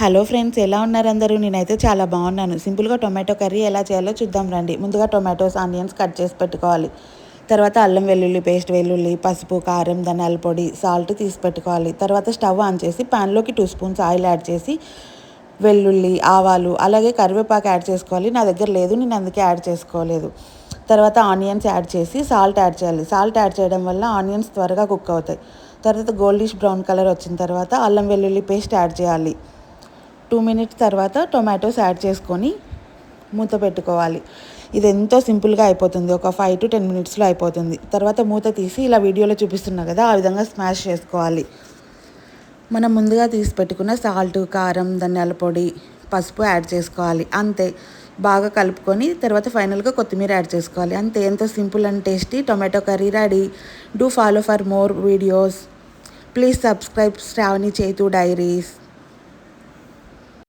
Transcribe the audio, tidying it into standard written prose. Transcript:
Hello friends, ఎలా ఉన్నారు అందరూ? నేనైతే చాలా బాగున్నాను. సింపుల్గా టొమాటో కర్రీ ఎలా చేయాలో చూద్దాం రండి. ముందుగా టొమాటోస్, ఆనియన్స్ కట్ చేసి పెట్టుకోవాలి. తర్వాత అల్లం వెల్లుల్లి పేస్ట్, వెల్లుల్లి, పసుపు, కారం, ధనియాల పొడి, సాల్ట్ తీసి పెట్టుకోవాలి. తర్వాత స్టవ్ ఆన్ చేసి ప్యాన్లోకి 2 స్పూన్స్ ఆయిల్ యాడ్ చేసి వెల్లుల్లి, ఆవాలు, అలాగే కరివేపాకు యాడ్ చేసుకోవాలి. నా దగ్గర లేదు, నేను అందుకే యాడ్ చేసుకోలేదు. తర్వాత ఆనియన్స్ యాడ్ చేసి సాల్ట్ యాడ్ చేయాలి. సాల్ట్ యాడ్ చేయడం వల్ల ఆనియన్స్ త్వరగా కుక్ అవుతాయి. తర్వాత గోల్డిష్ బ్రౌన్ కలర్ వచ్చిన తర్వాత అల్లం వెల్లుల్లి పేస్ట్ యాడ్ చేయాలి. 2 మినిట్స్ తర్వాత టొమాటోస్ యాడ్ చేసుకొని మూత పెట్టుకోవాలి. ఇది ఎంతో సింపుల్గా అయిపోతుంది. ఒక 5 to 10 మినిట్స్లో అయిపోతుంది. తర్వాత మూత తీసి ఇలా వీడియోలో చూపిస్తున్నా కదా, ఆ విధంగా స్మాష్ చేసుకోవాలి. మనం ముందుగా తీసి పెట్టుకున్న సాల్ట్, కారం, ధనియాల పొడి, పసుపు యాడ్ చేసుకోవాలి. అంతే, బాగా కలుపుకొని తర్వాత ఫైనల్గా కొత్తిమీర యాడ్ చేసుకోవాలి. అంతే, ఎంతో simple and tasty tomato curry ready. Do follow for more videos. Please subscribe Sravani Chethu diaries.